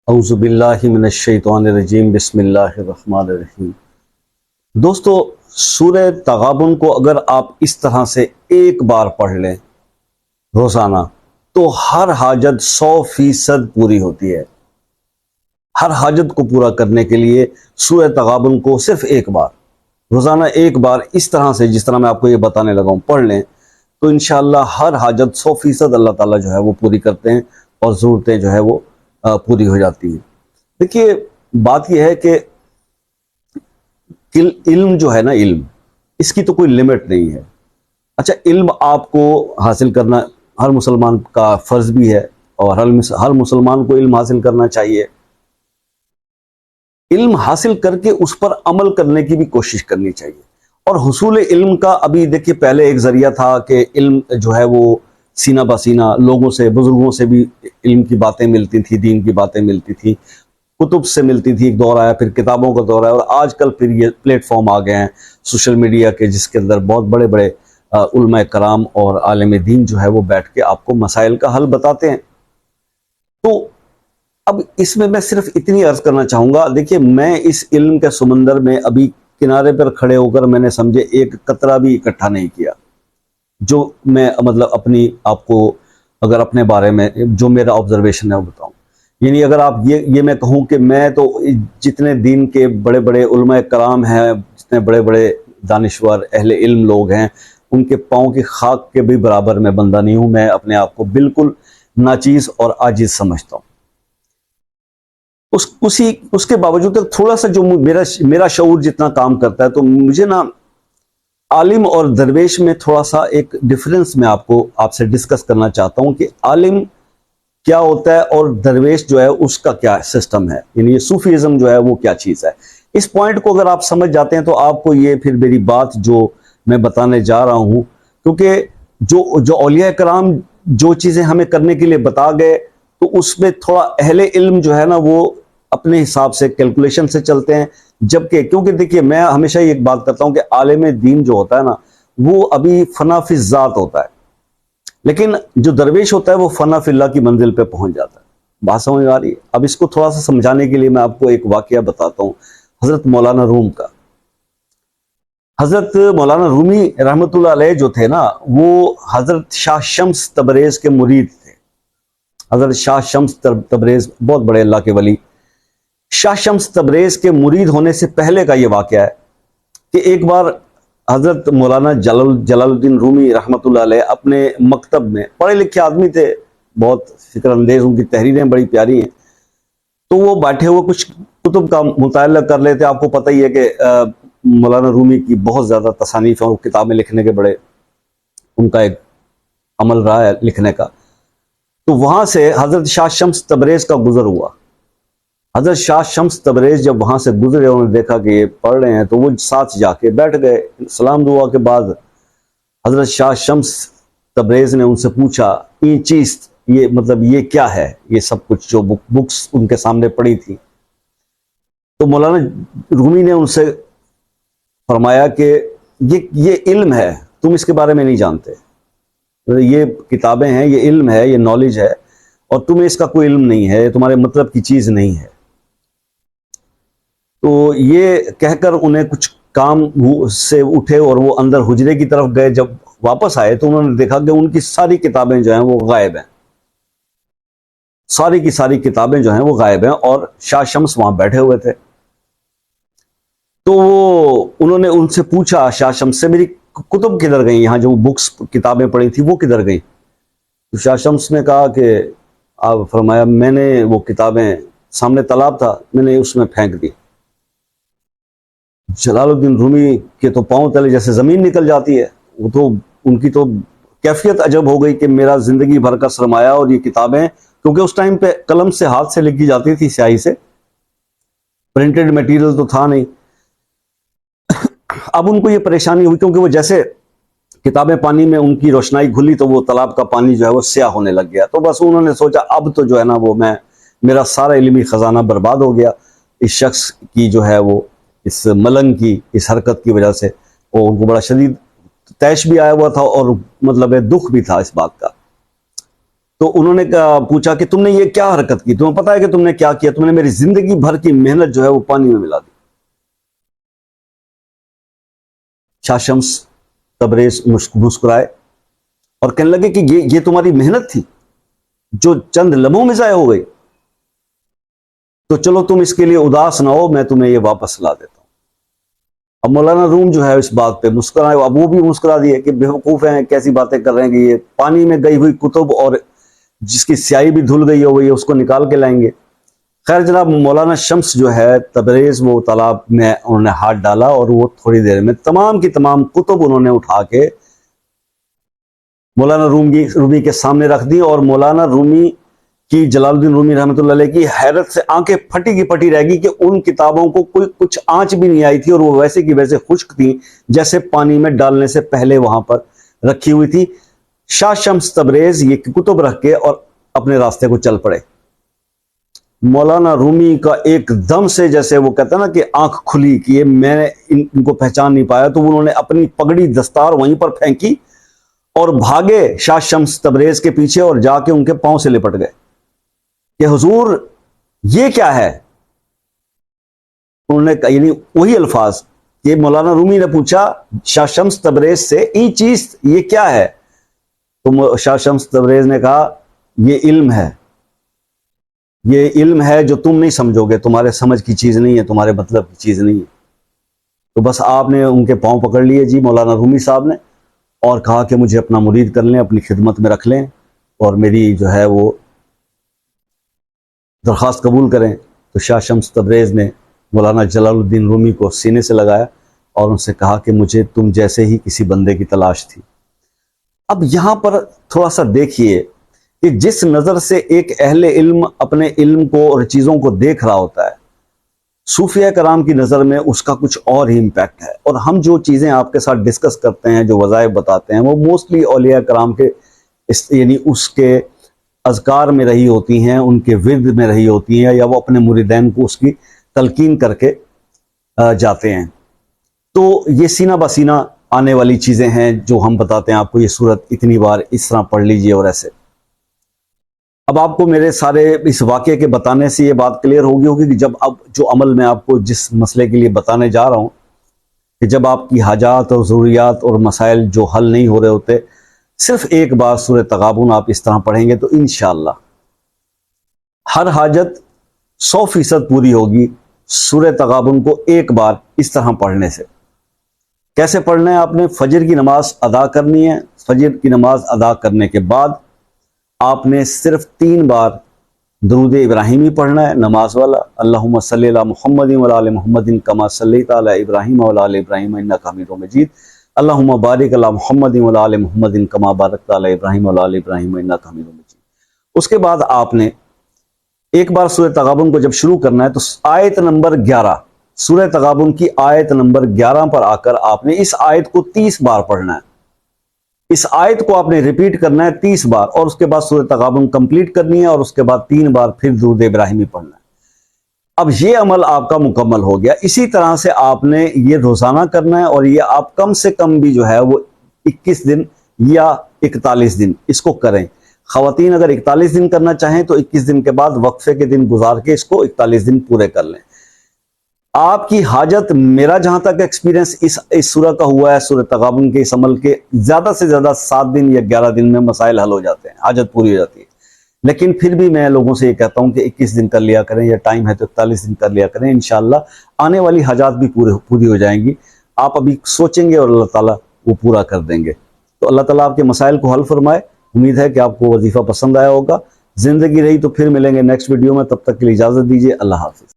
اعوذ باللہ من الشیطان الرجیم بسم اللہ الرحمن الرحیم۔ دوستو، سورہ تغابن کو اگر آپ اس طرح سے ایک بار پڑھ لیں روزانہ تو ہر حاجت 100% پوری ہوتی ہے۔ ہر حاجت کو پورا کرنے کے لیے سورہ تغابن کو صرف ایک بار روزانہ ایک بار اس طرح سے جس طرح میں آپ کو یہ بتانے لگا ہوں پڑھ لیں تو انشاءاللہ ہر حاجت 100% اللہ تعالیٰ جو ہے وہ پوری کرتے ہیں اور ضرورتیں جو ہے وہ پوری ہو جاتی ہیں۔ دیکھیے، بات یہ ہے کہ علم جو ہے نا، علم اس کی تو کوئی لمٹ نہیں ہے۔ اچھا، علم آپ کو حاصل کرنا ہر مسلمان کا فرض بھی ہے اور ہر مسلمان کو علم حاصل کرنا چاہیے۔ علم حاصل کر کے اس پر عمل کرنے کی بھی کوشش کرنی چاہیے۔ اور حصول علم کا ابھی دیکھیے، پہلے ایک ذریعہ تھا کہ علم جو ہے وہ سینہ بسینہ لوگوں سے، بزرگوں سے بھی علم کی باتیں ملتی تھی، دین کی باتیں ملتی تھی، کتب سے ملتی تھی، ایک دور آیا، پھر کتابوں کا دور آیا، اور آج کل پھر یہ پلیٹ فارم آ گئے ہیں سوشل میڈیا کے، جس کے اندر بہت بڑے بڑے علماء کرام اور عالم دین جو ہے وہ بیٹھ کے آپ کو مسائل کا حل بتاتے ہیں۔ تو اب اس میں صرف اتنی عرض کرنا چاہوں گا، دیکھیے میں اس علم کے سمندر میں ابھی کنارے پر کھڑے ہو کر میں نے سمجھے ایک قطرہ بھی اکٹھا نہیں کیا، جو میں مطلب اپنی آپ کو اگر اپنے بارے میں جو میرا آبزرویشن ہے وہ بتاؤں۔ یعنی اگر آپ یہ میں کہوں کہ میں تو جتنے دین کے بڑے بڑے علماء کرام ہیں، جتنے بڑے بڑے دانشور اہل علم لوگ ہیں، ان کے پاؤں کی خاک کے بھی برابر میں بندہ نہیں ہوں۔ میں اپنے آپ کو بالکل ناچیز اور عاجز سمجھتا ہوں۔ اس کے باوجود تھوڑا سا جو میرا شعور جتنا کام کرتا ہے، تو مجھے نا عالم اور درویش میں تھوڑا سا ایک ڈفرنس میں آپ سے ڈسکس کرنا چاہتا ہوں کہ عالم کیا ہوتا ہے اور درویش جو ہے اس کا کیا سسٹم ہے، یعنی یہ صوفیزم جو ہے وہ کیا چیز ہے۔ اس پوائنٹ کو اگر آپ سمجھ جاتے ہیں تو آپ کو یہ پھر میری بات جو میں بتانے جا رہا ہوں، کیونکہ جو اولیاء کرام جو چیزیں ہمیں کرنے کے لیے بتا گئے، تو اس میں تھوڑا اہل علم جو ہے نا وہ اپنے حساب سے کیلکولیشن سے چلتے ہیں، جبکہ کیونکہ دیکھیے میں ہمیشہ یہ ایک بات کرتا ہوں کہ عالم دین جو ہوتا ہے نا وہ ابھی فنا فی الذات ہوتا ہے، لیکن جو درویش ہوتا ہے وہ فنا فی اللہ کی منزل پہ پہنچ جاتا ہے۔ بات سمجھ آ رہی ہے؟ اب اس کو تھوڑا سا سمجھانے کے لیے میں آپ کو ایک واقعہ بتاتا ہوں حضرت مولانا روم کا۔ حضرت مولانا رومی رحمۃ اللہ علیہ جو تھے نا، وہ حضرت شاہ شمس تبریز کے مرید تھے۔ حضرت شاہ شمس تبریز بہت بڑے اللہ کے ولی، شاہ شمس تبریز کے مرید ہونے سے پہلے کا یہ واقعہ ہے کہ ایک بار حضرت مولانا جلال الدین رومی رحمۃ اللہ علیہ اپنے مکتب میں، پڑھے لکھے آدمی تھے، بہت فکر اندیز، ان کی تحریریں بڑی پیاری ہیں، تو وہ بیٹھے ہوئے کچھ کتب کا مطالعہ کر لیتے۔ آپ کو پتہ ہی ہے کہ مولانا رومی کی بہت زیادہ تصانیف اور کتابیں لکھنے کے بڑے ان کا ایک عمل رہا ہے لکھنے کا۔ تو وہاں سے حضرت شاہ شمس تبریز کا گزر ہوا۔ حضرت شاہ شمس تبریز جب وہاں سے گزرے، انہوں نے دیکھا کہ یہ پڑھ رہے ہیں، تو وہ ساتھ جا کے بیٹھ گئے۔ سلام دعا کے بعد حضرت شاہ شمس تبریز نے ان سے پوچھا، یہ چیز یہ مطلب یہ کیا ہے، یہ سب کچھ جو بکس ان کے سامنے پڑی تھی؟ تو مولانا رومی نے ان سے فرمایا کہ یہ علم ہے، تم اس کے بارے میں نہیں جانتے، یہ کتابیں ہیں، یہ علم ہے، یہ نالج ہے، اور تمہیں اس کا کوئی علم نہیں ہے، یہ تمہارے مطلب کی چیز نہیں ہے۔ تو یہ کہہ کر انہیں کچھ کام سے اٹھے اور وہ اندر حجرے کی طرف گئے۔ جب واپس آئے تو انہوں نے دیکھا کہ ان کی ساری کتابیں جو ہیں وہ غائب ہیں، ساری کی ساری کتابیں جو ہیں وہ غائب ہیں، اور شاہ شمس وہاں بیٹھے ہوئے تھے۔ تو انہوں نے ان سے پوچھا شاہ شمس سے، میری کتب کدھر گئیں، یہاں جو بکس کتابیں پڑھی تھی وہ کدھر گئیں؟ تو شاہ شمس نے کہا کہ آپ فرمایا، میں نے وہ کتابیں، سامنے تالاب تھا، میں نے اس میں پھینک دی۔ جلال الدین رومی کے تو پاؤں تلے جیسے زمین نکل جاتی ہے، وہ تو ان کی تو کیفیت عجب ہو گئی کہ میرا زندگی بھر کا سرمایہ اور یہ کتابیں، کیونکہ اس ٹائم پہ قلم سے ہاتھ سے لکھی جاتی تھی، سیاہی سے، پرنٹڈ میٹیریل تو تھا نہیں۔ اب ان کو یہ پریشانی ہوئی کیونکہ وہ جیسے کتابیں پانی میں ان کی روشنائی کھلی تو وہ تالاب کا پانی جو ہے وہ سیاہ ہونے لگ گیا۔ تو بس انہوں نے سوچا اب تو جو ہے نا وہ میرا سارا علمی خزانہ برباد ہو گیا، اس شخص کی جو ہے وہ اس ملنگ کی اس حرکت کی وجہ سے، وہ ان کو بڑا شدید طیش بھی آیا ہوا تھا اور مطلب دکھ بھی تھا اس بات کا۔ تو انہوں نے پوچھا کہ تم نے یہ کیا حرکت کی, تمہیں پتا ہے کہ تم نے کیا کیا, تم نے میری زندگی بھر کی محنت جو ہے وہ پانی میں ملا دی. شاہ شمس تبریز مسکرائے اور کہنے لگے کہ یہ تمہاری محنت تھی جو چند لمحوں میں ضائع ہو گئی, تو چلو تم اس کے لیے اداس نہ ہو, میں تمہیں یہ واپس لا دیتا ہوں. اب مولانا روم جو ہے اس بات پہ مسکرائے, اب وہ بھی مسکرا دیے کہ بیوقوف ہیں, کیسی باتیں کر رہے ہیں کہ یہ پانی میں گئی ہوئی کتب اور جس کی سیاہی بھی دھل گئی ہو گئی ہے اس کو نکال کے لائیں گے. خیر جناب, مولانا شمس جو ہے تبریز وہ تالاب میں انہوں نے ہاتھ ڈالا اور وہ تھوڑی دیر میں تمام کی تمام کتب انہوں نے اٹھا کے مولانا رومی کے سامنے رکھ دی. اور مولانا رومی کی, جلال الدین رومی رحمۃ اللہ علیہ کی حیرت سے آنکھیں پھٹی کی پھٹی رہ گئی کہ ان کتابوں کو کوئی کچھ آنچ بھی نہیں آئی تھی اور وہ ویسے کی ویسے خشک تھیں جیسے پانی میں ڈالنے سے پہلے وہاں پر رکھی ہوئی تھی. شاہ شمس تبریز یہ کتب رکھ کے اور اپنے راستے کو چل پڑے. مولانا رومی کا ایک دم سے جیسے وہ کہتا ہے نا کہ آنکھ کھلی کہ یہ میں نے ان کو پہچان نہیں پایا, تو انہوں نے اپنی پگڑی دستار وہیں پر پھینکی اور بھاگے شاہ شمس تبریز کے پیچھے اور جا کے ان کے پاؤں سے لپٹ گئے کہ حضور یہ کیا ہے. انہوں نے یعنی وہی الفاظ کہ مولانا رومی نے پوچھا شاہ شمس تبریز سے یہ چیز یہ کیا ہے, تو شاہ شمس تبریز نے کہا یہ علم ہے, یہ علم ہے جو تم نہیں سمجھو گے, تمہارے سمجھ کی چیز نہیں ہے, تمہارے مطلب کی چیز نہیں ہے. تو بس آپ نے ان کے پاؤں پکڑ لیے جی مولانا رومی صاحب نے, اور کہا کہ مجھے اپنا مرید کر لیں, اپنی خدمت میں رکھ لیں اور میری جو ہے وہ درخواست قبول کریں. تو شاہ شمس تبریز نے مولانا جلال الدین رومی کو سینے سے لگایا اور ان سے کہا کہ مجھے تم جیسے ہی کسی بندے کی تلاش تھی. اب یہاں پر تھوڑا سا دیکھیے کہ جس نظر سے ایک اہل علم اپنے علم کو اور چیزوں کو دیکھ رہا ہوتا ہے, صوفیہ کرام کی نظر میں اس کا کچھ اور ہی امپیکٹ ہے. اور ہم جو چیزیں آپ کے ساتھ ڈسکس کرتے ہیں, جو وظائف بتاتے ہیں, وہ موسٹلی اولیاء کرام کے یعنی اس کے اذکار میں رہی ہوتی ہیں, ان کے ورد میں رہی ہوتی ہیں, یا وہ اپنے مریدین کو اس کی تلقین کر کے جاتے ہیں. تو یہ سینہ بسینہ آنے والی چیزیں ہیں جو ہم بتاتے ہیں آپ کو, یہ صورت اتنی بار اس طرح پڑھ لیجئے اور ایسے. اب آپ کو میرے سارے اس واقعے کے بتانے سے یہ بات کلیئر ہوگی کہ جب اب جو عمل میں آپ کو جس مسئلے کے لیے بتانے جا رہا ہوں, کہ جب آپ کی حاجات اور ضروریات اور مسائل جو حل نہیں ہو رہے ہوتے, صرف ایک بار سورہ تغابن آپ اس طرح پڑھیں گے تو انشاءاللہ ہر حاجت 100% پوری ہوگی سورہ تغابن کو ایک بار اس طرح پڑھنے سے. کیسے پڑھنا ہے؟ آپ نے فجر کی نماز ادا کرنی ہے. فجر کی نماز ادا کرنے کے بعد آپ نے صرف 3 بار درود ابراہیمی پڑھنا ہے نماز والا, اللہم صلی علی محمد وعلی آل محمد کما صلیت علی ابراہیم وعلی آل ابراہیم انک حمید مجید, اللہم بارک علی محمد وعلی آل محمد کما بارکت علی ابراہیم وعلی آل ابراہیم انک حمید مجید. اس کے بعد آپ نے ایک بار سورہ تغابن کو جب شروع کرنا ہے تو آیت نمبر 11, سورہ تغابن کی آیت نمبر 11 پر آ کر آپ نے اس آیت کو 30 بار پڑھنا ہے. اس آیت کو آپ نے ریپیٹ کرنا ہے 30 بار, اور اس کے بعد سورہ تغابن کمپلیٹ کرنی ہے, اور اس کے بعد 3 بار پھر درود ابراہیمی پڑھنا ہے. اب یہ عمل آپ کا مکمل ہو گیا. اسی طرح سے آپ نے یہ روزانہ کرنا ہے, اور یہ آپ کم سے کم بھی جو ہے وہ 21 دن یا 41 دن اس کو کریں. خواتین اگر 41 دن کرنا چاہیں تو 21 دن کے بعد وقفے کے دن گزار کے اس کو 41 دن پورے کر لیں. آپ کی حاجت, میرا جہاں تک ایکسپیرینس اس سورہ کا ہوا ہے, سورہ تغابن کے اس عمل کے زیادہ سے زیادہ 7 دن یا 11 دن میں مسائل حل ہو جاتے ہیں, حاجت پوری ہو جاتی ہے. لیکن پھر بھی میں لوگوں سے یہ کہتا ہوں کہ 21 دن کر لیا کریں, یا ٹائم ہے تو 41 دن کر لیا کریں. انشاءاللہ آنے والی حاجات بھی پوری ہو جائیں گی. آپ ابھی سوچیں گے اور اللہ تعالیٰ وہ پورا کر دیں گے. تو اللہ تعالیٰ آپ کے مسائل کو حل فرمائے. امید ہے کہ آپ کو وظیفہ پسند آیا ہوگا. زندگی رہی تو پھر ملیں گے نیکسٹ ویڈیو میں, تب تک کے لیے اجازت دیجیے. اللہ حافظ.